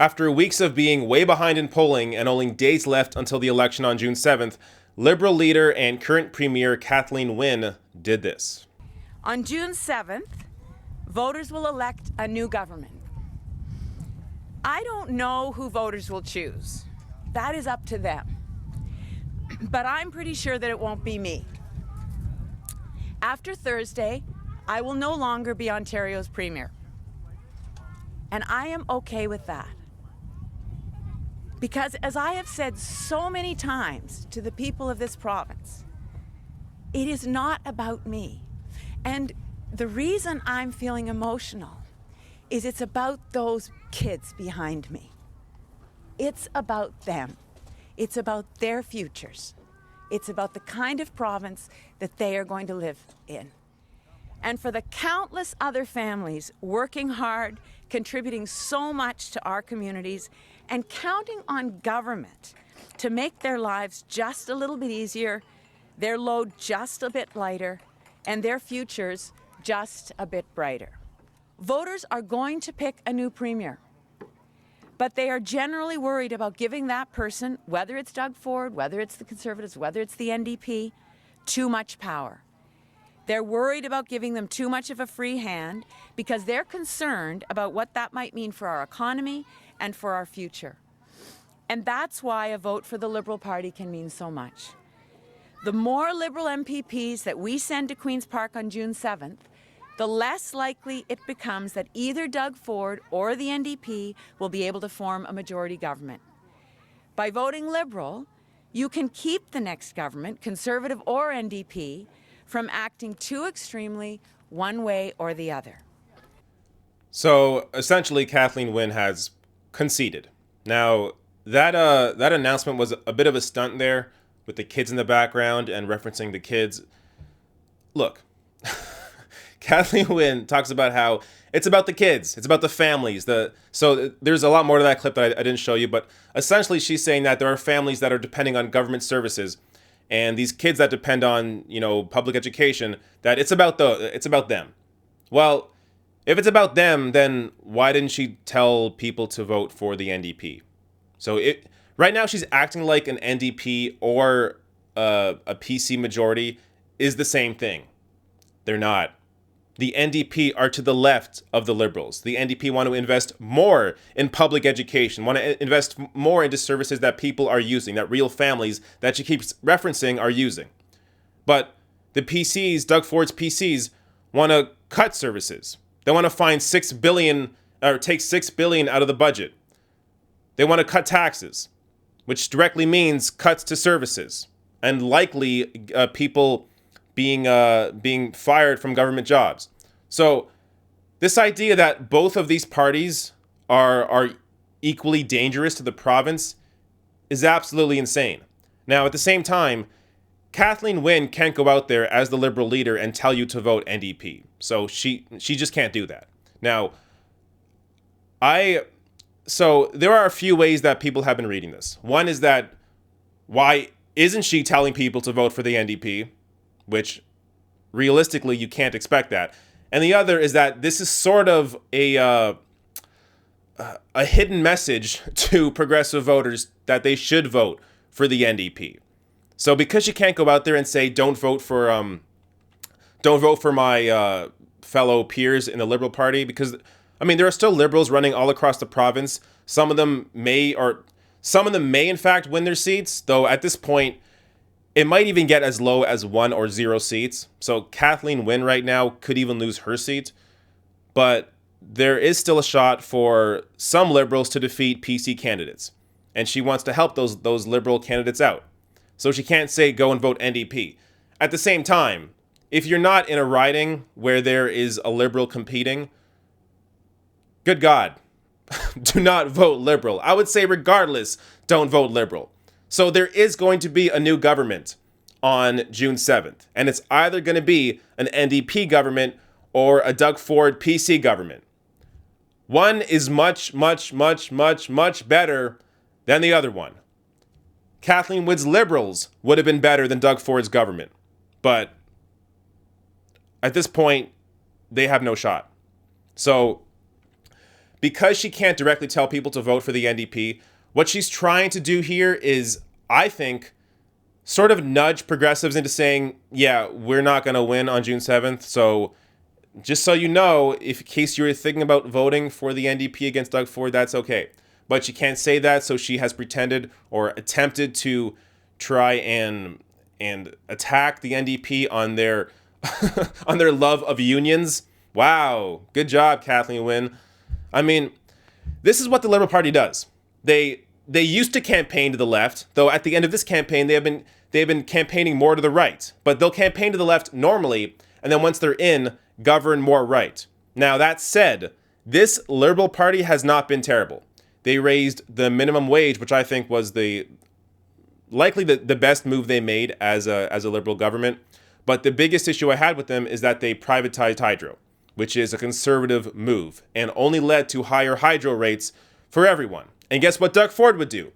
After weeks of being way behind in polling and only days left until the election on June 7th, Liberal leader and current Premier Kathleen Wynne did this. On June 7th, voters will elect a new government. I don't know who voters will choose. That is up to them. But I'm pretty sure that it won't be me. After Thursday, I will no longer be Ontario's Premier. And I am okay with that. Because as I have said so many times to the people of this province, it is not about me. And the reason I'm feeling emotional is it's about those kids behind me. It's about them. It's about their futures. It's about the kind of province that they are going to live in. And for the countless other families working hard, contributing so much to our communities, and counting on government to make their lives just a little bit easier, their load just a bit lighter, and their futures just a bit brighter. Voters are going to pick a new premier, but they are generally worried about giving that person, whether it's Doug Ford, whether it's the Conservatives, whether it's the NDP, too much power. They're worried about giving them too much of a free hand because they're concerned about what that might mean for our economy and for our future. And that's why a vote for the Liberal Party can mean so much. The more Liberal MPPs that we send to Queen's Park on June 7th, the less likely it becomes that either Doug Ford or the NDP will be able to form a majority government. By voting Liberal, you can keep the next government, Conservative or NDP, from acting too extremely one way or the other. So essentially, Kathleen Wynne has conceded. Now, that announcement was a bit of a stunt there with the kids in the background and referencing the kids. Look, Kathleen Wynne talks about how it's about the kids, it's about the families. So there's a lot more to that clip that I didn't show you, but essentially she's saying that there are families that are depending on government services, and these kids that depend on, public education, that it's about them. Well, if it's about them, then why didn't she tell people to vote for the NDP? So right now she's acting like an NDP or a PC majority is the same thing. They're not. The NDP are to the left of the Liberals. The NDP want to invest more in public education, want to invest more into services that people are using, that real families that she keeps referencing are using. But the PCs, Doug Ford's PCs, want to cut services. They want to find $6 billion or take $6 billion out of the budget. They want to cut taxes, which directly means cuts to services and likely people being fired from government jobs. So this idea that both of these parties are equally dangerous to the province is absolutely insane. Now, at the same time, Kathleen Wynne can't go out there as the Liberal leader and tell you to vote NDP. So she just can't do that. Now, so there are a few ways that people have been reading this. One is that why isn't she telling people to vote for the NDP? Which realistically you can't expect that. And the other is that this is sort of a hidden message to progressive voters that they should vote for the NDP. So because she can't go out there and say don't vote for my fellow peers in the Liberal Party, because there are still Liberals running all across the province. Some of them may in fact win their seats, though at this point it might even get as low as 1 or 0 seats. So Kathleen Wynne right now could even lose her seat. But there is still a shot for some Liberals to defeat PC candidates. And she wants to help those Liberal candidates out. So she can't say go and vote NDP. At the same time, if you're not in a riding where there is a Liberal competing, good God, do not vote Liberal. I would say regardless, don't vote Liberal. So there is going to be a new government on June 7th. And it's either going to be an NDP government or a Doug Ford PC government. One is much, much, much, much, much better than the other one. Kathleen Wynne's Liberals would have been better than Doug Ford's government. But at this point, they have no shot. So because she can't directly tell people to vote for the NDP, what she's trying to do here is, I think, sort of nudge progressives into saying, yeah, we're not going to win on June 7th. So just so you know, if in case you're thinking about voting for the NDP against Doug Ford, that's okay. But she can't say that, so she has pretended or attempted to try and attack the NDP on their on their love of unions. Wow, good job, Kathleen Wynne. I mean, this is what the Liberal Party does. They used to campaign to the left, though at the end of this campaign they have been campaigning more to the right. But they'll campaign to the left normally, and then once they're in, govern more right. Now that said, this Liberal Party has not been terrible. They raised the minimum wage, which I think was likely the best move they made as a Liberal government. But the biggest issue I had with them is that they privatized hydro, which is a conservative move, and only led to higher hydro rates for everyone. And guess what Doug Ford would do?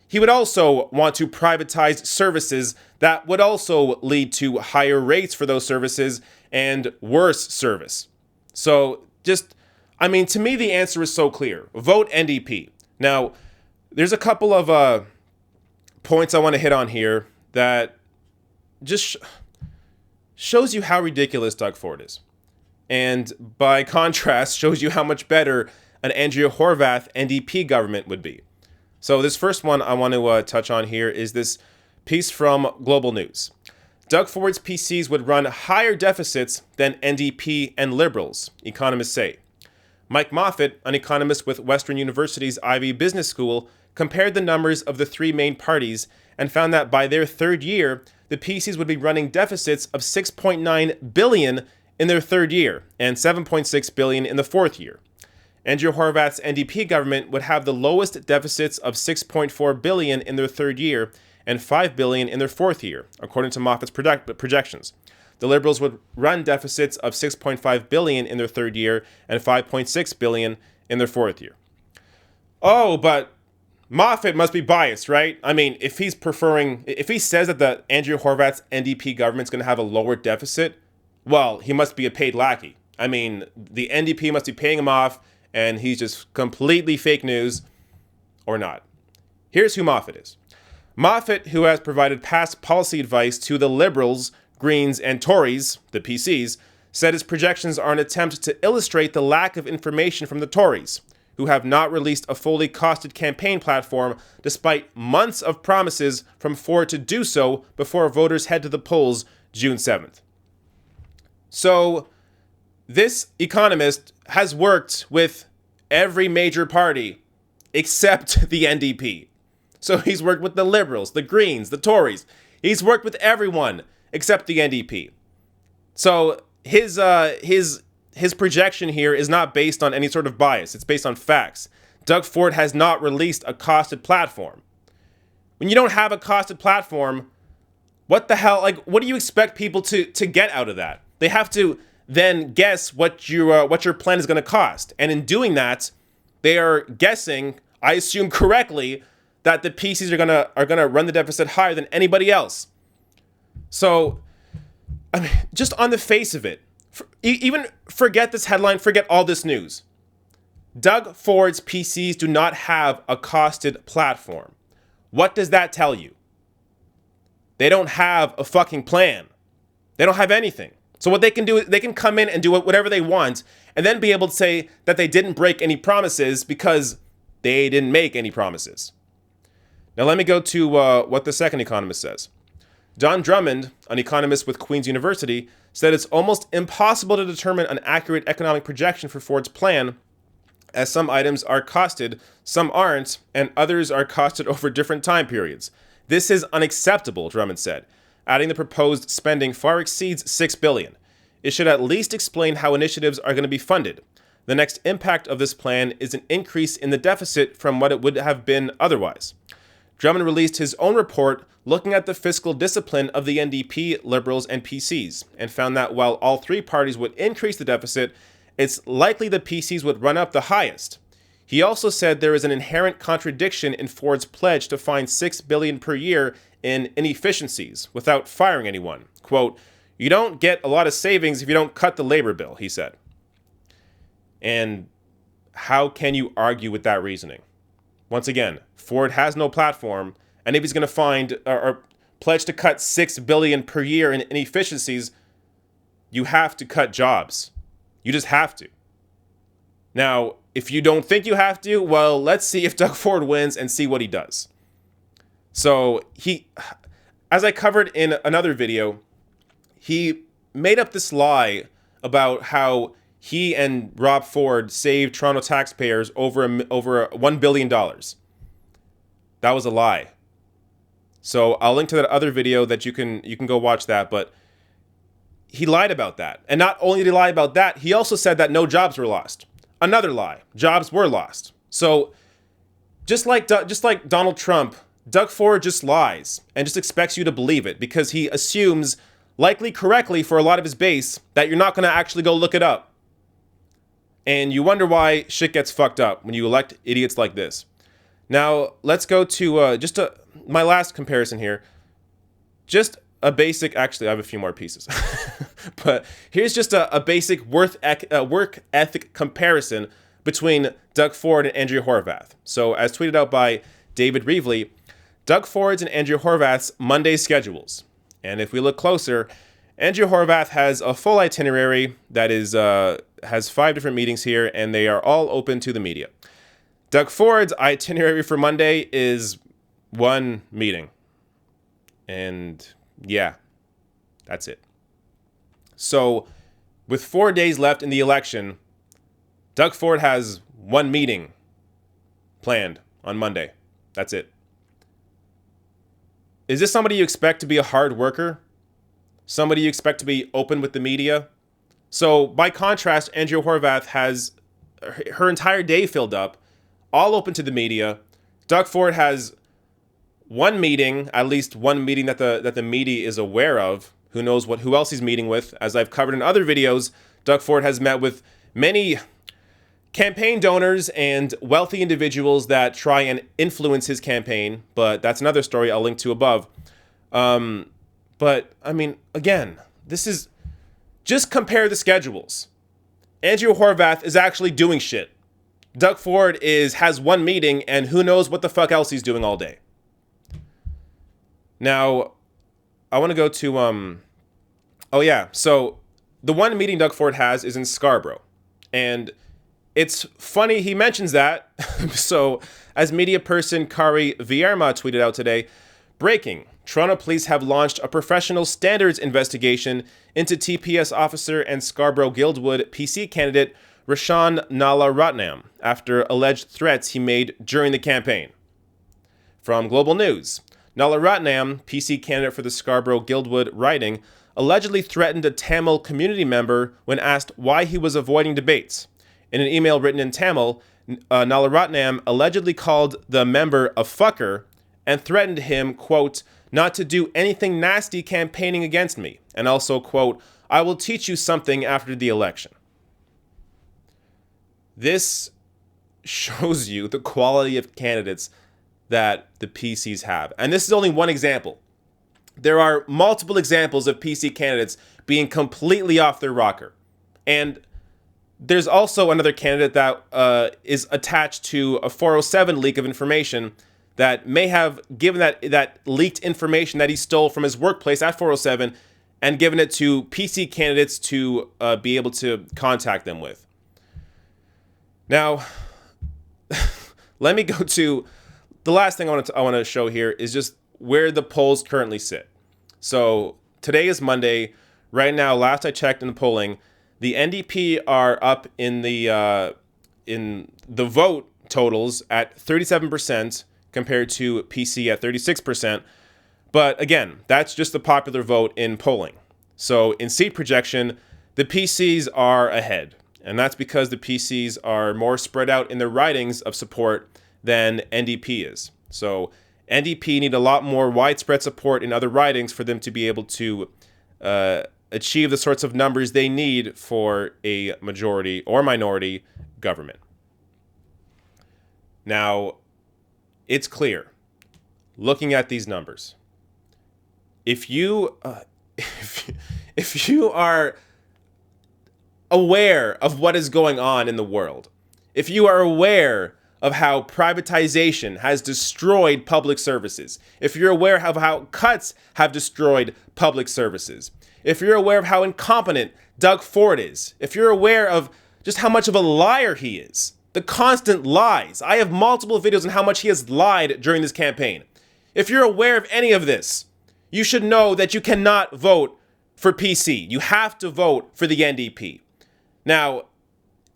He would also want to privatize services that would also lead to higher rates for those services and worse service. So to me, the answer is so clear. Vote NDP. Now, there's a couple of points I want to hit on here that just shows you how ridiculous Doug Ford is. And by contrast, shows you how much better an Andrea Horwath NDP government would be. So this first one I want to touch on here is this piece from Global News. Doug Ford's PCs would run higher deficits than NDP and Liberals, economists say. Mike Moffat, an economist with Western University's Ivy Business School, compared the numbers of the three main parties and found that by their third year, the PCs would be running deficits of $6.9 billion in their third year and $7.6 billion in the fourth year. Andrea Horwath's NDP government would have the lowest deficits of $6.4 billion in their third year and $5 billion in their fourth year, according to Moffat's projections. The Liberals would run deficits of $6.5 billion in their third year and $5.6 billion in their fourth year. Oh, but Moffat must be biased, right? I mean, if he says that the Andrea Horwath's NDP government's going to have a lower deficit, well, he must be a paid lackey. I mean, the NDP must be paying him off, and he's just completely fake news, or not. Here's who Moffat is. Moffat, who has provided past policy advice to the Liberals, Greens, and Tories, the PCs, said his projections are an attempt to illustrate the lack of information from the Tories, who have not released a fully costed campaign platform despite months of promises from Ford to do so before voters head to the polls June 7th. So, this economist has worked with every major party except the NDP. So he's worked with the Liberals, the Greens, the Tories. He's worked with everyone except the NDP. So his projection here is not based on any sort of bias. It's based on facts. Doug Ford has not released a costed platform. When you don't have a costed platform, what the hell? Like, what do you expect people to get out of that? They have to then guess what your plan is going to cost. And in doing that, they are guessing, I assume correctly, that the PCs are gonna run the deficit higher than anybody else. So, I mean, just on the face of it, even forget this headline, forget all this news. Doug Ford's PCs do not have a costed platform. What does that tell you? They don't have a fucking plan. They don't have anything. So what they can do is they can come in and do whatever they want and then be able to say that they didn't break any promises because they didn't make any promises. Now let me go to what the second economist says. Don Drummond, an economist with Queen's University, said it's almost impossible to determine an accurate economic projection for Ford's plan, as some items are costed, some aren't, and others are costed over different time periods. This is unacceptable, Drummond said, adding the proposed spending far exceeds $6 billion. It should at least explain how initiatives are going to be funded. The next impact of this plan is an increase in the deficit from what it would have been otherwise. Drummond released his own report looking at the fiscal discipline of the NDP, Liberals, and PCs, and found that while all three parties would increase the deficit, it's likely the PCs would run up the highest. He also said there is an inherent contradiction in Ford's pledge to find $6 billion per year in inefficiencies without firing anyone. Quote, "You don't get a lot of savings if you don't cut the labor bill," he said. And how can you argue with that reasoning? Once again, Ford has no platform, and if he's going to find or pledge to cut $6 billion per year in inefficiencies, you have to cut jobs. You just have to. Now, if you don't think you have to, well, let's see if Doug Ford wins and see what he does. So as I covered in another video, he made up this lie about how he and Rob Ford saved Toronto taxpayers over $1 billion. That was a lie. So I'll link to that other video that you can go watch that, but he lied about that. And not only did he lie about that, he also said that no jobs were lost. Another lie. Jobs were lost. So just like Donald Trump, Doug Ford just lies and just expects you to believe it because he assumes, likely correctly for a lot of his base, that you're not going to actually go look it up. And you wonder why shit gets fucked up when you elect idiots like this. Now, let's go to my last comparison here. Just a basic, actually, I have a few more pieces. But here's just a basic work ethic comparison between Doug Ford and Andrea Horwath. So, as tweeted out by David Reevely, Doug Ford's and Andrea Horwath's Monday schedules. And if we look closer, Andrea Horwath has a full itinerary that has 5 different meetings here, and they are all open to the media. Doug Ford's itinerary for Monday is 1 meeting. And yeah, that's it. So with 4 days left in the election, Doug Ford has 1 meeting planned on Monday. That's it. Is this somebody you expect to be a hard worker? Somebody you expect to be open with the media? So by contrast, Andrea Horwath has her entire day filled up, all open to the media. Doug Ford has 1 meeting, at least 1 meeting that the media is aware of. Who knows who else he's meeting with? As I've covered in other videos, Doug Ford has met with many campaign donors and wealthy individuals that try and influence his campaign, but that's another story I'll link to above. But I mean, again, this is just compare the schedules. Andrea Horwath is actually doing shit. Doug Ford has 1 meeting, and who knows what the fuck else he's doing all day. Now, I want to go to so the 1 meeting Doug Ford has is in Scarborough, and it's funny he mentions that. So, as media person Kari Vierma tweeted out today, breaking: Toronto police have launched a professional standards investigation into TPS officer and Scarborough Guildwood PC candidate Rashan Nalaratnam after alleged threats he made during the campaign. From Global News, Nalaratnam, PC candidate for the Scarborough Guildwood riding, allegedly threatened a Tamil community member when asked why he was avoiding debates. In an email written in Tamil, Nalaratnam allegedly called the member a fucker and threatened him, quote, not to do anything nasty campaigning against me, and also, quote, I will teach you something after the election. This shows you the quality of candidates that the PCs have. And this is only one example. There are multiple examples of PC candidates being completely off their rocker. And there's also another candidate that is attached to a 407 leak of information that may have given that leaked information that he stole from his workplace at 407 and given it to PC candidates to be able to contact them with. Now, let me go to the last thing I want to show here is just where the polls currently sit. So today is Monday. Right now, last I checked in the polling, the NDP are up in the vote totals at 37% compared to PC at 36%. But again, that's just the popular vote in polling. So in seat projection, the PCs are ahead. And that's because the PCs are more spread out in their ridings of support than NDP is. So NDP need a lot more widespread support in other ridings for them to be able to achieve the sorts of numbers they need for a majority or minority government. Now, it's clear, looking at these numbers, if you are aware of what is going on in the world, if you are aware of how privatization has destroyed public services, if you're aware of how cuts have destroyed public services, if you're aware of how incompetent Doug Ford is, if you're aware of just how much of a liar he is, the constant lies. I have multiple videos on how much he has lied during this campaign. If you're aware of any of this, you should know that you cannot vote for PC. You have to vote for the NDP. Now,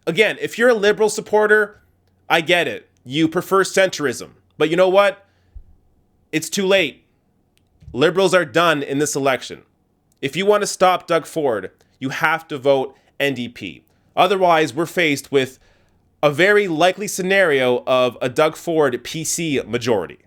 again, if you're a Liberal supporter, I get it. You prefer centrism. But you know what? It's too late. Liberals are done in this election. If you want to stop Doug Ford, you have to vote NDP. Otherwise, we're faced with a very likely scenario of a Doug Ford PC majority.